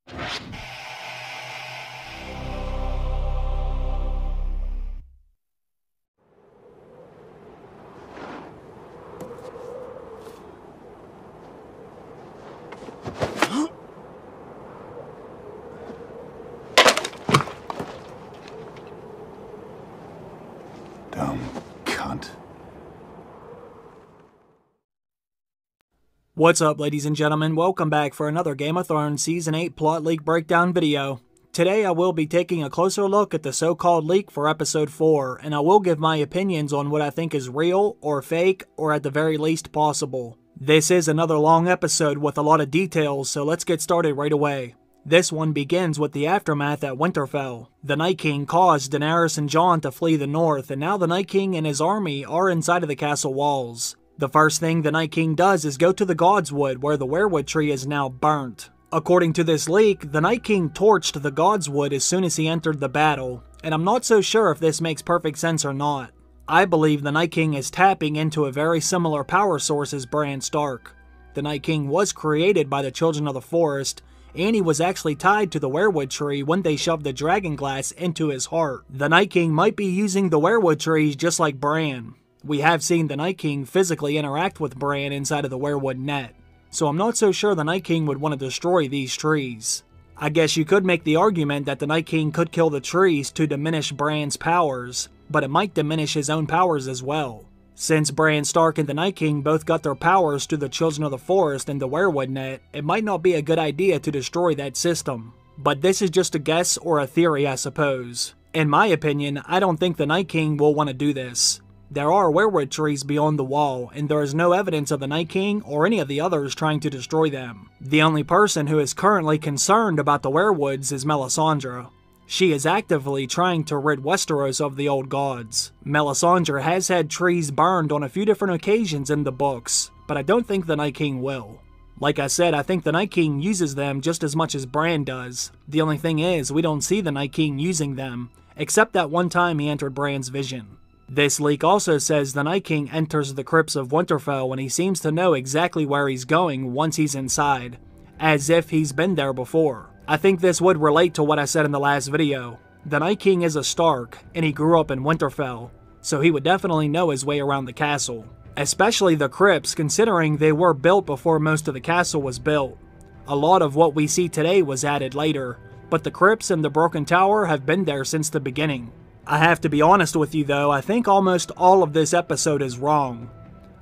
Dumb cunt. What's up, ladies and gentlemen? Welcome back for another Game of Thrones Season 8 plot leak breakdown video. Today I will be taking a closer look at the so-called leak for Episode 4, and I will give my opinions on what I think is real, or fake, or at the very least possible. This is another long episode with a lot of details, so let's get started right away. This one begins with the aftermath at Winterfell. The Night King caused Daenerys and Jon to flee the north, and now the Night King and his army are inside of the castle walls. The first thing the Night King does is go to the Godswood, where the weirwood tree is now burnt. According to this leak, the Night King torched the Godswood as soon as he entered the battle, and I'm not so sure if this makes perfect sense or not. I believe the Night King is tapping into a very similar power source as Bran Stark. The Night King was created by the Children of the Forest, and he was actually tied to the weirwood tree when they shoved the dragon glass into his heart. The Night King might be using the weirwood trees just like Bran. We have seen the Night King physically interact with Bran inside of the weirwood net, so I'm not so sure the Night King would want to destroy these trees. I guess you could make the argument that the Night King could kill the trees to diminish Bran's powers, but it might diminish his own powers as well. Since Bran Stark and the Night King both got their powers through the Children of the Forest and the weirwood net, it might not be a good idea to destroy that system. But this is just a guess or a theory, I suppose. In my opinion, I don't think the Night King will want to do this. There are weirwood trees beyond the wall, and there is no evidence of the Night King or any of the others trying to destroy them. The only person who is currently concerned about the weirwoods is Melisandre. She is actively trying to rid Westeros of the old gods. Melisandre has had trees burned on a few different occasions in the books, but I don't think the Night King will. Like I said, I think the Night King uses them just as much as Bran does. The only thing is, we don't see the Night King using them, except that one time he entered Bran's vision. This leak also says the Night King enters the crypts of Winterfell and he seems to know exactly where he's going once he's inside, as if he's been there before. I think this would relate to what I said in the last video. The Night King is a Stark, and he grew up in Winterfell, so he would definitely know his way around the castle. Especially the crypts, considering they were built before most of the castle was built. A lot of what we see today was added later, but the crypts and the Broken Tower have been there since the beginning. I have to be honest with you though, I think almost all of this episode is wrong.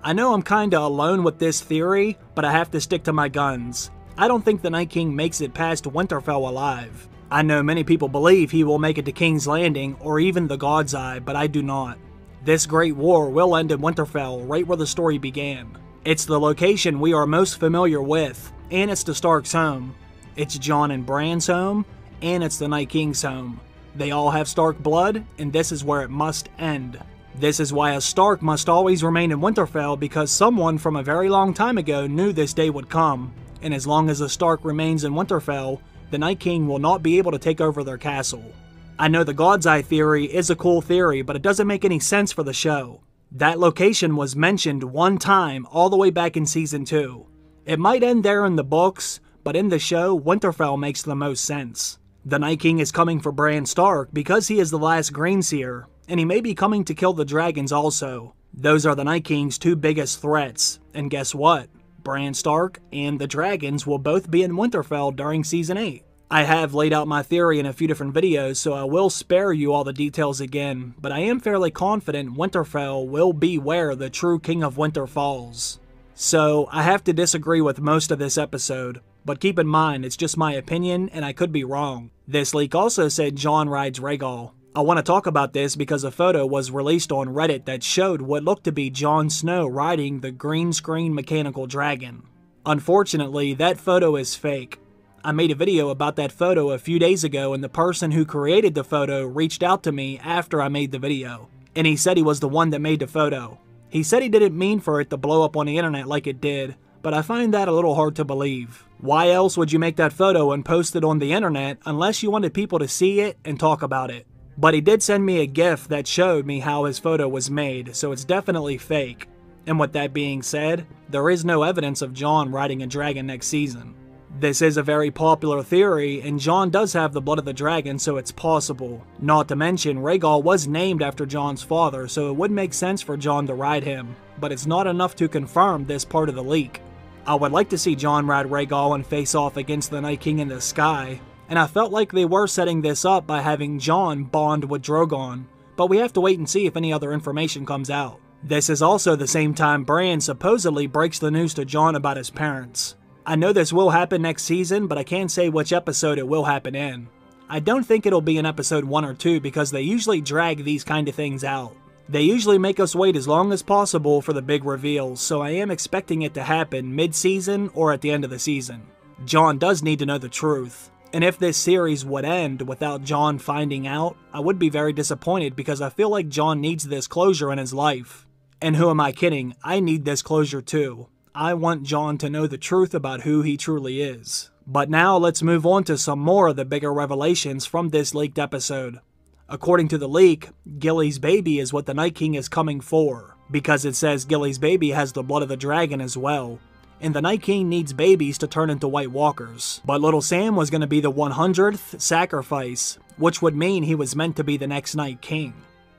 I know I'm kinda alone with this theory, but I have to stick to my guns. I don't think the Night King makes it past Winterfell alive. I know many people believe he will make it to King's Landing or even the God's Eye, but I do not. This great war will end in Winterfell, right where the story began. It's the location we are most familiar with, and it's the Stark's home. It's Jon and Bran's home, and it's the Night King's home. They all have Stark blood, and this is where it must end. This is why a Stark must always remain in Winterfell, because someone from a very long time ago knew this day would come. And as long as a Stark remains in Winterfell, the Night King will not be able to take over their castle. I know the God's Eye theory is a cool theory, but it doesn't make any sense for the show. That location was mentioned one time all the way back in Season 2. It might end there in the books, but in the show, Winterfell makes the most sense. The Night King is coming for Bran Stark because he is the last Greenseer, and he may be coming to kill the dragons also. Those are the Night King's two biggest threats, and guess what? Bran Stark and the dragons will both be in Winterfell during Season 8. I have laid out my theory in a few different videos, so I will spare you all the details again, but I am fairly confident Winterfell will be where the true King of Winter falls. So, I have to disagree with most of this episode, but keep in mind it's just my opinion and I could be wrong. This leak also said Jon rides Rhaegal. I want to talk about this because a photo was released on Reddit that showed what looked to be Jon Snow riding the green screen mechanical dragon. Unfortunately, that photo is fake. I made a video about that photo a few days ago and the person who created the photo reached out to me after I made the video. And he said he was the one that made the photo. He said he didn't mean for it to blow up on the internet like it did, but I find that a little hard to believe. Why else would you make that photo and post it on the internet unless you wanted people to see it and talk about it? But he did send me a GIF that showed me how his photo was made, so it's definitely fake. And with that being said, there is no evidence of Jon riding a dragon next season. This is a very popular theory, and Jon does have the blood of the dragon, so it's possible. Not to mention, Rhaegal was named after Jon's father, so it would make sense for Jon to ride him, but it's not enough to confirm this part of the leak. I would like to see Jon ride Rhaegal and face off against the Night King in the sky, and I felt like they were setting this up by having Jon bond with Drogon, but we have to wait and see if any other information comes out. This is also the same time Bran supposedly breaks the news to Jon about his parents. I know this will happen next season, but I can't say which episode it will happen in. I don't think it'll be in episode 1 or 2 because they usually drag these kind of things out. They usually make us wait as long as possible for the big reveals, so I am expecting it to happen mid-season or at the end of the season. Jon does need to know the truth, and if this series would end without Jon finding out, I would be very disappointed because I feel like Jon needs this closure in his life. And who am I kidding? I need this closure too. I want Jon to know the truth about who he truly is. But now let's move on to some more of the bigger revelations from this leaked episode. According to the leak, Gilly's baby is what the Night King is coming for, because it says Gilly's baby has the blood of the dragon as well, and the Night King needs babies to turn into White Walkers. But little Sam was going to be the 100th sacrifice, which would mean he was meant to be the next Night King.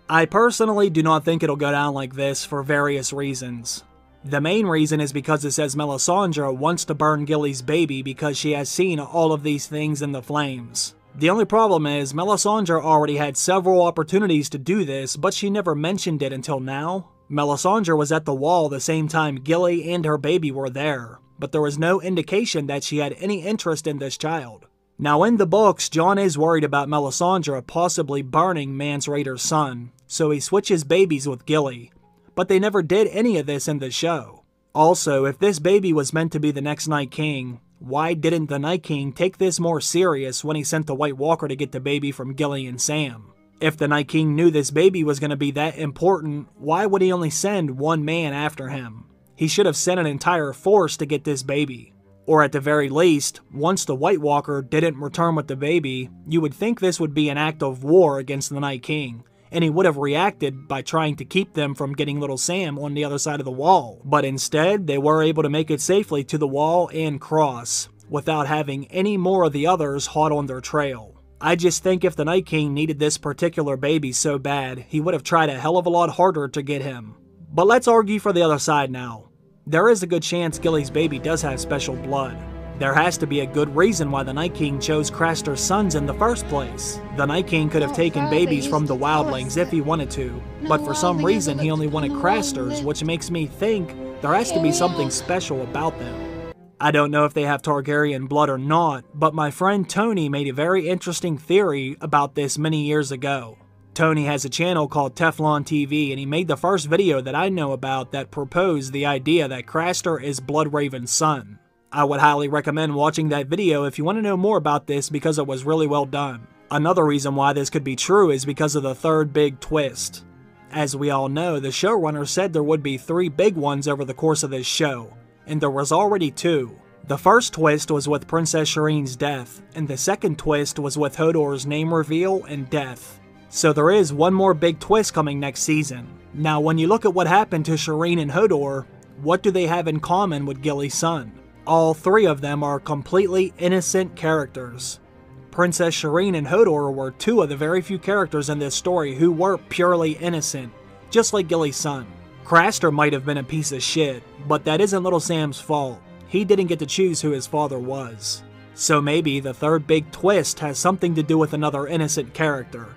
I personally do not think it'll go down like this for various reasons. The main reason is because it says Melisandre wants to burn Gilly's baby because she has seen all of these things in the flames. The only problem is Melisandre already had several opportunities to do this, but she never mentioned it until now. Melisandre was at the wall the same time Gilly and her baby were there, but there was no indication that she had any interest in this child. Now in the books, Jon is worried about Melisandre possibly burning Mance Rayder's son, so he switches babies with Gilly. But they never did any of this in the show. Also, if this baby was meant to be the next Night King, why didn't the Night King take this more serious when he sent the White Walker to get the baby from Gilly and Sam? If the Night King knew this baby was going to be that important, why would he only send one man after him? He should have sent an entire force to get this baby. Or at the very least, once the White Walker didn't return with the baby, you would think this would be an act of war against the Night King, and he would have reacted by trying to keep them from getting little Sam on the other side of the wall. But instead, they were able to make it safely to the wall and cross, without having any more of the others hot on their trail. I just think if the Night King needed this particular baby so bad, he would have tried a hell of a lot harder to get him. But let's argue for the other side now. There is a good chance Gilly's baby does have special blood. There has to be a good reason why the Night King chose Craster's sons in the first place. The Night King could have taken babies from the wildlings if he wanted to, but for some reason he only wanted Craster's, which makes me think there has to be something special about them. I don't know if they have Targaryen blood or not, but my friend Tony made a very interesting theory about this many years ago. Tony has a channel called Teflon TV, and he made the first video that I know about that proposed the idea that Craster is Bloodraven's son. I would highly recommend watching that video if you want to know more about this because it was really well done. Another reason why this could be true is because of the third big twist. As we all know, the showrunner said there would be 3 big ones over the course of this show, and there was already 2. The first twist was with Princess Shireen's death, and the second twist was with Hodor's name reveal and death. So there is one more big twist coming next season. Now when you look at what happened to Shireen and Hodor, what do they have in common with Gilly's son? All 3 of them are completely innocent characters. Princess Shireen and Hodor were 2 of the very few characters in this story who were purely innocent, just like Gilly's son. Craster might have been a piece of shit, but that isn't little Sam's fault. He didn't get to choose who his father was. So maybe the third big twist has something to do with another innocent character.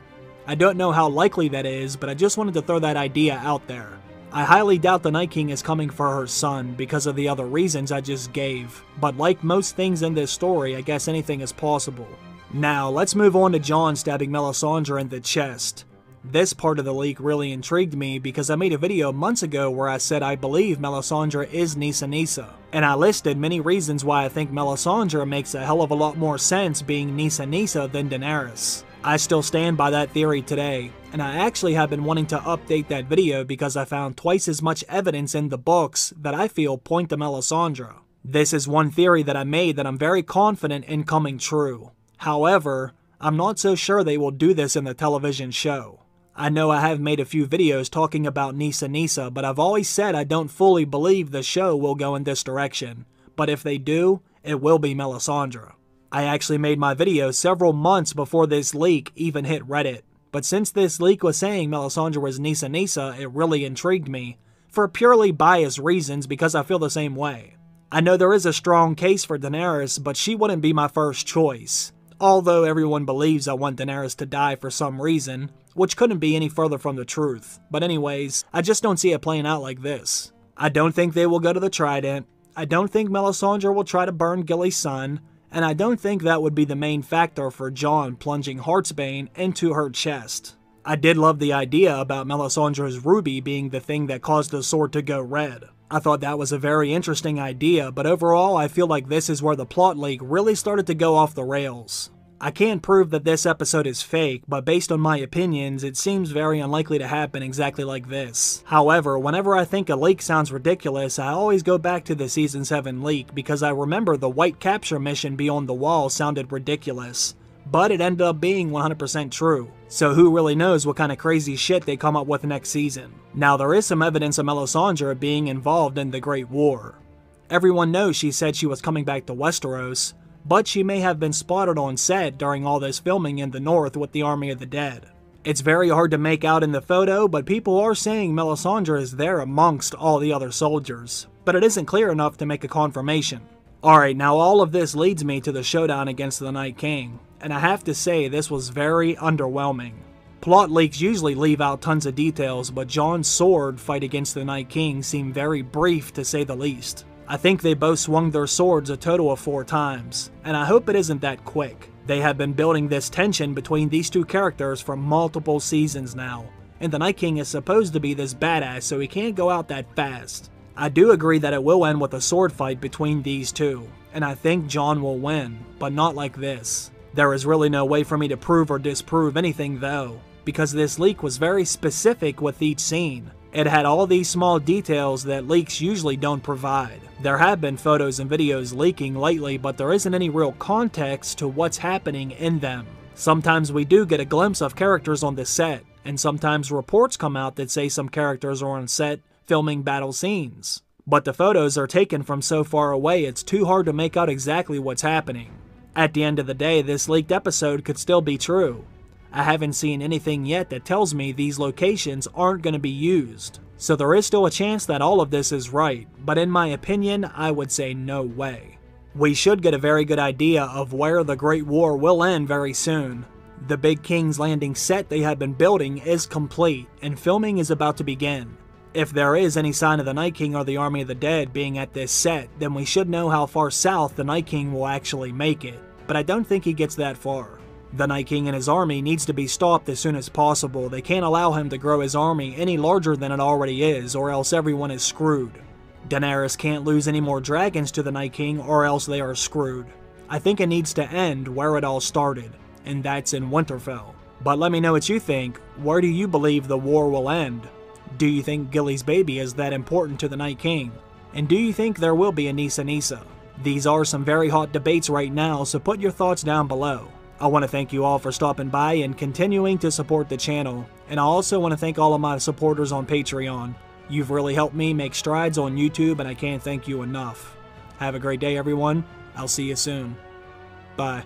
I don't know how likely that is, but I just wanted to throw that idea out there. I highly doubt the Night King is coming for her son because of the other reasons I just gave, but like most things in this story, I guess anything is possible. Now, let's move on to Jon stabbing Melisandre in the chest. This part of the leak really intrigued me because I made a video months ago where I said I believe Melisandre is Nisa, and I listed many reasons why I think Melisandre makes a hell of a lot more sense being Nisa than Daenerys. I still stand by that theory today, and I actually have been wanting to update that video because I found twice as much evidence in the books that I feel point to Melisandre. This is one theory that I made that I'm very confident in coming true. However, I'm not so sure they will do this in the television show. I know I have made a few videos talking about Nisa, but I've always said I don't fully believe the show will go in this direction. But if they do, it will be Melisandre. I actually made my video several months before this leak even hit Reddit, but since this leak was saying Melisandre was Nisa, it really intrigued me, for purely biased reasons because I feel the same way. I know there is a strong case for Daenerys, but she wouldn't be my first choice. Although everyone believes I want Daenerys to die for some reason, which couldn't be any further from the truth. But anyways, I just don't see it playing out like this. I don't think they will go to the Trident, I don't think Melisandre will try to burn Gilly's son, and I don't think that would be the main factor for Jon plunging Heartsbane into her chest. I did love the idea about Melisandre's ruby being the thing that caused the sword to go red. I thought that was a very interesting idea, but overall I feel like this is where the plot leak really started to go off the rails. I can't prove that this episode is fake, but based on my opinions, it seems very unlikely to happen exactly like this. However, whenever I think a leak sounds ridiculous, I always go back to the Season 7 leak because I remember the White Capture mission beyond the wall sounded ridiculous, but it ended up being 100% true. So who really knows what kind of crazy shit they come up with next season. Now there is some evidence of Melisandre being involved in the Great War. Everyone knows she said she was coming back to Westeros, but she may have been spotted on set during all this filming in the north with the Army of the Dead. It's very hard to make out in the photo, but people are saying Melisandre is there amongst all the other soldiers, but it isn't clear enough to make a confirmation. Alright, now all of this leads me to the showdown against the Night King, and I have to say this was very underwhelming. Plot leaks usually leave out tons of details, but Jon's sword fight against the Night King seemed very brief to say the least. I think they both swung their swords a total of 4 times, and I hope it isn't that quick. They have been building this tension between these two characters for multiple seasons now, and the Night King is supposed to be this badass, so he can't go out that fast. I do agree that it will end with a sword fight between these two, and I think Jon will win, but not like this. There is really no way for me to prove or disprove anything though, because this leak was very specific with each scene. It had all these small details that leaks usually don't provide. There have been photos and videos leaking lately, but there isn't any real context to what's happening in them. Sometimes we do get a glimpse of characters on the set, and sometimes reports come out that say some characters are on set filming battle scenes. But the photos are taken from so far away it's too hard to make out exactly what's happening. At the end of the day, this leaked episode could still be true. I haven't seen anything yet that tells me these locations aren't going to be used. So there is still a chance that all of this is right, but in my opinion, I would say no way. We should get a very good idea of where the Great War will end very soon. The big King's Landing set they have been building is complete, and filming is about to begin. If there is any sign of the Night King or the Army of the Dead being at this set, then we should know how far south the Night King will actually make it, but I don't think he gets that far. The Night King and his army needs to be stopped as soon as possible. They can't allow him to grow his army any larger than it already is, or else everyone is screwed. Daenerys can't lose any more dragons to the Night King, or else they are screwed. I think it needs to end where it all started, and that's in Winterfell. But let me know what you think. Where do you believe the war will end? Do you think Gilly's baby is that important to the Night King? And do you think there will be a Nisa? These are some very hot debates right now, so put your thoughts down below. I want to thank you all for stopping by and continuing to support the channel, and I also want to thank all of my supporters on Patreon. You've really helped me make strides on YouTube, and I can't thank you enough. Have a great day, everyone. I'll see you soon. Bye.